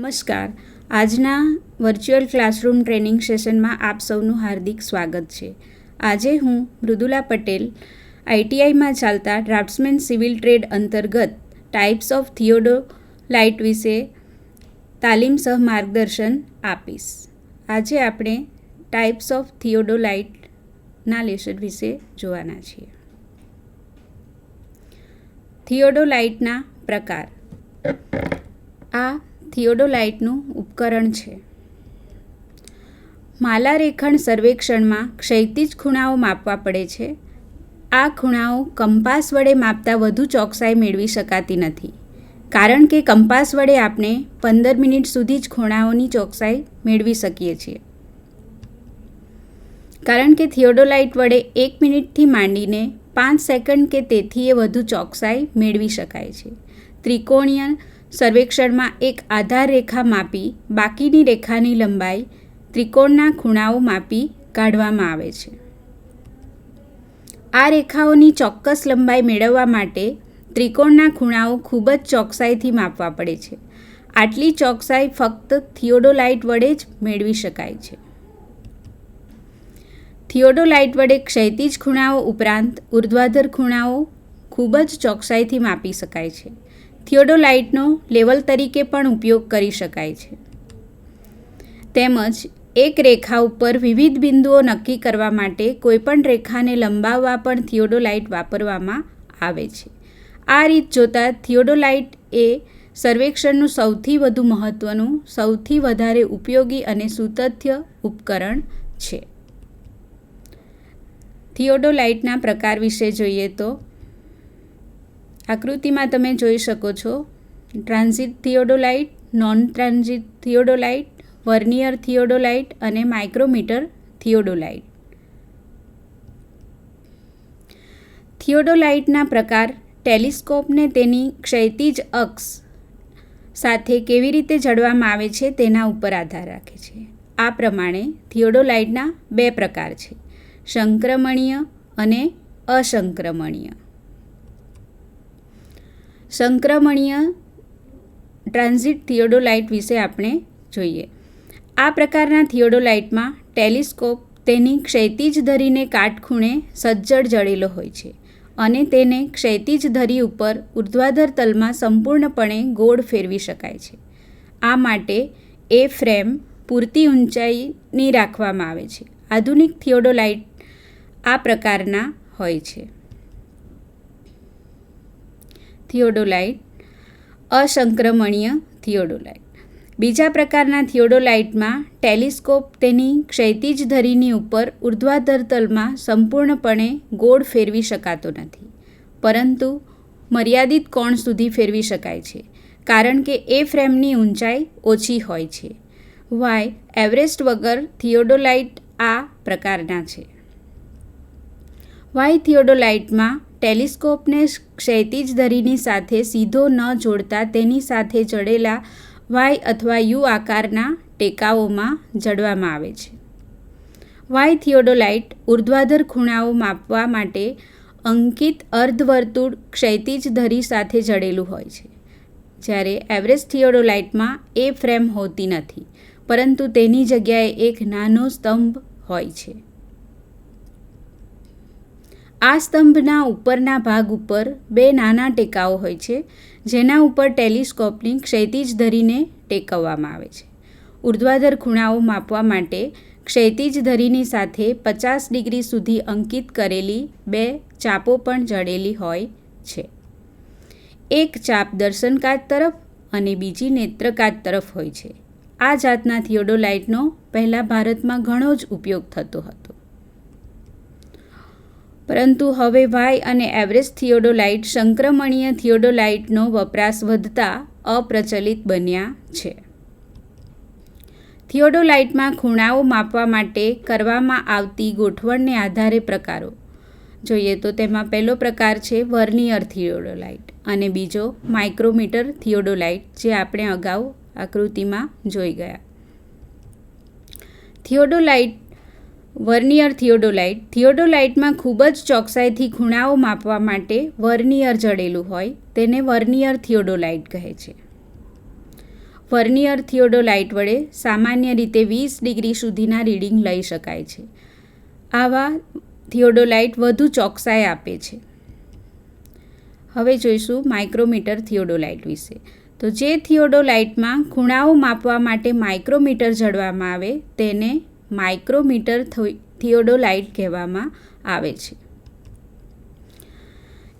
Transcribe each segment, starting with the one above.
નમસ્કાર. આજના virtual classroom training સેશનમાં આપ સૌનું હાર્દિક સ્વાગત છે. આજે હું મૃદુલા પટેલ આઈટીઆઈમાં ચાલતા ડ્રાફ્ટ્સમેન સિવિલ ટ્રેડ અંતર્ગત ટાઈપ્સ ઓફ થિયોડોલાઇટ વિશે તાલીમ સહ માર્ગદર્શન આપીશ. આજે આપણે ટાઈપ્સ ઓફ થિયોડોલાઇટના લેસન વિશે જોવાના છીએ. થિયોડોલાઇટના પ્રકાર. આ થિયોડોલાઇટનું ઉપકરણ છે. માલારેખણ સર્વેક્ષણમાં ક્ષૈતિજ ખૂણાઓ માપવા પડે છે. આ ખૂણાઓ કંપાસ વડે માપતા વધુ ચોકસાઈ મેળવી શકાતી નથી, કારણ કે કંપાસ વડે આપણે 15 મિનિટ સુધી જ ખૂણાઓની ચોકસાઈ મેળવી શકીએ છીએ. કારણ કે થિયોડોલાઇટ વડે 1 મિનિટથી માંડીને 5 સેકન્ડ કે તેથી વધુ ચોકસાઈ મેળવી શકાય છે. ત્રિકોણીય સર્વેક્ષણમાં એક આધાર રેખા માપી બાકીની રેખાની લંબાઈ ત્રિકોણના ખૂણાઓ માપી કાઢવામાં આવે છે. આ રેખાઓની ચોક્કસ લંબાઈ મેળવવા માટે ત્રિકોણના ખૂણાઓ ખૂબ જ ચોકસાઈથી માપવા પડે છે. આટલી ચોકસાઈ ફક્ત થિયોડોલાઇટ વડે જ મેળવી શકાય છે. થિયોડોલાઇટ વડે ક્ષૈતિજ ખૂણાઓ ઉપરાંત ઉર્ધ્વાધર ખૂણાઓ ખૂબ જ ચોકસાઈથી માપી શકાય છે. થિયોડોલાઇટનો લેવલ તરીકે પણ ઉપયોગ કરી શકાય છે. તેમજ એક રેખા ઉપર વિવિધ બિંદુઓ નક્કી કરવા માટે કોઈપણ રેખાને લંબાવવા પણ થિયોડોલાઇટ વાપરવામાં આવે છે. આ રીત જોતાં થિયોડોલાઇટ એ સર્વેક્ષણનું સૌથી વધુ મહત્ત્વનું, સૌથી વધારે ઉપયોગી અને સુતથ્ય ઉપકરણ છે. થિયોડોલાઇટના પ્રકાર વિશે જોઈએ તો આકૃતિમાં તમે જોઈ શકો છો transit theodolite, non transit theodolite, vernier theodolite અને માઇક્રોમીટર થિયોડોલાઇટ. થિયોડોલાઇટના પ્રકાર ટેલિસ્કોપને તેની ક્ષૈતિજ અક્ષ સાથે કેવી રીતે જડવામાં આવે છે તેના ઉપર આધાર રાખે છે. આ પ્રમાણે થિયોડોલાઇટના 2 પ્રકાર છે: સંક્રમણીય અને અસંક્રમણીય. સંક્રમણીય ટ્રાન્ઝિટ થિયોડોલાઇટ વિશે આપણે જોઈએ. આ પ્રકારના થિયોડોલાઇટમાં ટેલિસ્કોપ તેની ક્ષૈતિજ ધરીને કાટખૂણે સજ્જડ જડેલો હોય છે અને તેને ક્ષૈતિજ ધરી ઉપર ઉર્ધ્વાધર તલમાં સંપૂર્ણપણે ગોળ ફેરવી શકાય છે. આ માટે એ ફ્રેમ પૂરતી ઊંચાઈની રાખવામાં આવે છે. આધુનિક થિયોડોલાઇટ આ પ્રકારના હોય છે. થિયોડોલાઇટ. અસંક્રમણીય થિયોડોલાઇટ. બીજા પ્રકારના થિયોડોલાઇટમાં ટેલિસ્કોપ તેની ક્ષૈતિજ ધરીની ઉપર ઉર્ધ્વાધર તલમાં સંપૂર્ણપણે ગોળ ફેરવી શકાતો નથી, પરંતુ મર્યાદિત કોણ સુધી ફેરવી શકાય છે, કારણ કે એ ફ્રેમની ઊંચાઈ ઓછી હોય છે. વાય એવરેસ્ટ વગર થિયોડોલાઇટ આ પ્રકારના છે. વાય થિયોડોલાઇટમાં ટેલિસ્કોપને ક્ષૈતિજ ધરીની સાથે સીધો ન જોડતા તેની સાથે જડેલા વાય અથવા યુ આકારના ટેકાઓમાં જડવામાં આવે છે. વાય થિયોડોલાઇટ ઉર્ધ્વાધર ખૂણાઓ માપવા માટે અંકિત અર્ધવર્તુળ ક્ષૈતિજ ધરી સાથે જડેલું હોય છે, જ્યારે એવરેસ્ટ થિયોડોલાઇટમાં એ ફ્રેમ હોતી નથી, પરંતુ તેની જગ્યાએ એક નાનો સ્તંભ હોય છે. આ સ્તંભના ઉપરના ભાગ ઉપર 2 નાના ટેકાઓ હોય છે, જેના ઉપર ટેલિસ્કોપની ક્ષૈતિજ ધરીને ટેકવવામાં આવે છે. ઉર્ધ્વાધર ખૂણાઓ માપવા માટે ક્ષૈતિજ ધરીની સાથે 50 ડિગ્રી સુધી અંકિત કરેલી 2 ચાપો પણ જડેલી હોય છે. એક ચાપ દર્શનકાચ તરફ અને બીજી નેત્રકાચ તરફ હોય છે. આ જાતના થિયોડોલાઇટનો પહેલાં ભારતમાં ઘણો જ ઉપયોગ થતો હતો, પરંતુ હવે વાય અને એવરેસ્ટ થિયોડોલાઇટ સંક્રમણીય થિયોડોલાઇટનો વપરાશ વધતા અપ્રચલિત બન્યા છે. થિયોડોલાઇટમાં ખૂણાઓ માપવા માટે કરવામાં આવતી ગોઠવણને આધારે પ્રકારો જોઈએ તો તેમાં પહેલો પ્રકાર છે વર્નિયર થિયોડોલાઇટ અને બીજો માઇક્રોમીટર થિયોડોલાઇટ, જે આપણે અગાઉ આકૃતિમાં જોઈ ગયા. થિયોડોલાઇટ. Vernier theodolite. થિયોડોલાઇટમાં ખૂબ જ ચોકસાઈથી ખૂણાઓ માપવા માટે વર્નિયર જડેલું હોય તેને વર્નિયર થિયોડોલાઇટ કહે છે. વર્નિયર થિયોડોલાઇટ વડે સામાન્ય રીતે 20 ડિગ્રી સુધીના રીડિંગ લઈ શકાય છે. આવા થિયોડોલાઇટ વધુ ચોકસાઈ આપે છે. હવે જોઈશું માઇક્રોમીટર થિયોડોલાઇટ વિશે. તો જે થિયોડોલાઇટમાં ખૂણાઓ માપવા માટે માઇક્રોમીટર જડવામાં આવે તેને માઇક્રોમીટર થિયોડોલાઇટ કહેવામાં આવે છે.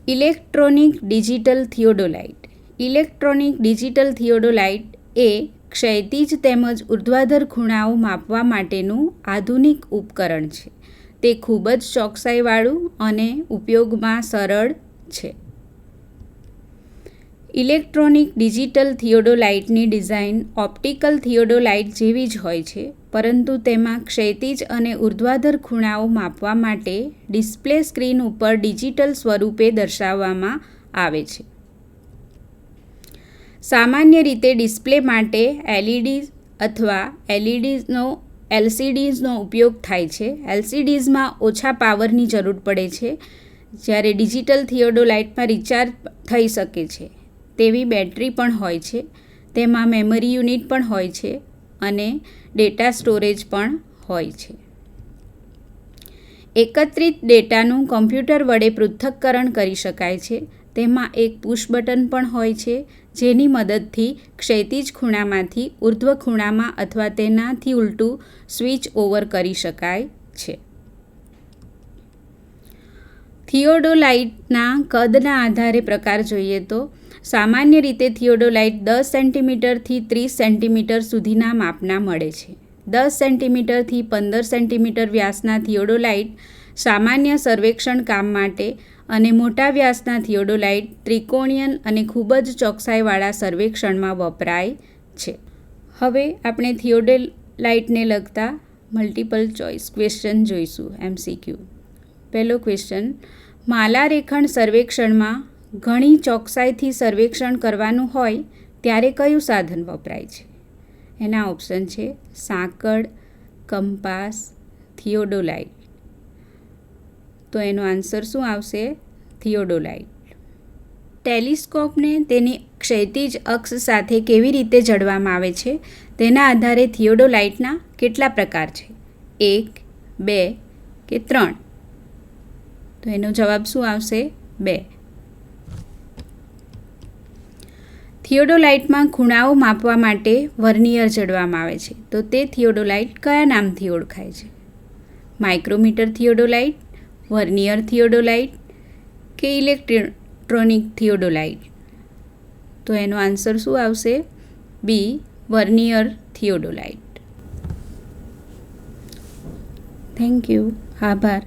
Electronic digital theodolite. Electronic digital theodolite એ ક્ષૈતિજ તેમજ ઉર્ધ્વાધર ખૂણાઓ માપવા માટેનું આધુનિક ઉપકરણ છે. તે ખૂબ જ ચોકસાઈવાળું અને ઉપયોગમાં સરળ છે. ઇલેક્ટ્રોનિક ડિજિટલ થિયોડોલાઇટની ડિઝાઇન ઓપ્ટિકલ થિયોડોલાઇટ જેવી જ હોય છે, પરંતુ તેમાં ક્ષૈતિજ અને ઉર્ધ્વાધર ખૂણાઓ માપવા માટે ડિસ્પ્લે સ્ક્રીન ઉપર ડિજિટલ સ્વરૂપે દર્શાવવામાં આવે છે. સામાન્ય રીતે ડિસ્પ્લે માટે એલઈડીઝ અથવા એલસીડીઝનો ઉપયોગ થાય છે. એલસીડીઝમાં ઓછા પાવરની જરૂર પડે છે, જ્યારે ડિજિટલ થિયોડોલાઇટમાં રિચાર્જ થઈ શકે છે તેવી બેટરી પણ હોય છે. તેમાં મેમરી યુનિટ પણ હોય છે અને ડેટા સ્ટોરેજ પણ હોય છે. એકત્રિત ડેટાનું કમ્પ્યુટર વડે પૃથ્થકરણ કરી શકાય છે. તેમાં એક પુશ બટન પણ હોય છે, જેની મદદથી ક્ષૈતિજ ખૂણામાંથી ઉર્ધ્વ ખૂણામાં અથવા તેનાથી ઉલટું સ્વિચ ઓવર કરી શકાય છે. થિયોડોલાઇટના કદના આધારે પ્રકાર જોઈએ તો સામાન્ય રીતે થિયોડોલાઇટ 10 સેન્ટીમીટરથી 30 સેન્ટીમીટર સુધીના માપના મળે છે. 10 સેન્ટીમીટરથી 15 સેન્ટીમીટર વ્યાસના થિયોડોલાઇટ સામાન્ય સર્વેક્ષણ કામ માટે અને મોટા વ્યાસના થિયોડોલાઇટ ત્રિકોણીય અને ખૂબ જ ચોકસાઈવાળા સર્વેક્ષણમાં વપરાય છે. હવે આપણે થિયોડોલાઇટને લગતા મલ્ટિપલ ચોઇસ ક્વેશ્ચન જોઈશું. MCQ. પહેલો ક્વેશ્ચન, માલારેખણ સર્વેક્ષણમાં ઘણી ચોકસાઈથી સર્વેક્ષણ કરવાનું હોય ત્યારે કયું સાધન વપરાય છે? એના ઓપ્શન છે સાંકળ, કંપાસ, થિયોડોલાઇટ. તો એનો આન્સર શું આવશે? થિયોડોલાઇટ. ટેલિસ્કોપને તેની ક્ષૈતિજ અક્ષ સાથે કેવી રીતે જડવામાં આવે છે તેના આધારે થિયોડોલાઇટના કેટલા પ્રકાર છે? 1, 2 કે 3? તો એનો જવાબ શું આવશે? 2. થિયોડોલાઇટમાં ખૂણાઓ માપવા માટે વર્નિયર જડવામાં આવે છે. તો તે થિયોડોલાઇટ કયા નામથી ઓળખાય છે? માઇક્રોમીટર થિયોડોલાઇટ, વર્નિયર થિયોડોલાઇટ કે ઇલેક્ટ્રોનિક થિયોડોલાઇટ? તો એનો આન્સર શું આવશે? બી, વર્નિયર થિયોડોલાઇટ. Thank you. આભાર.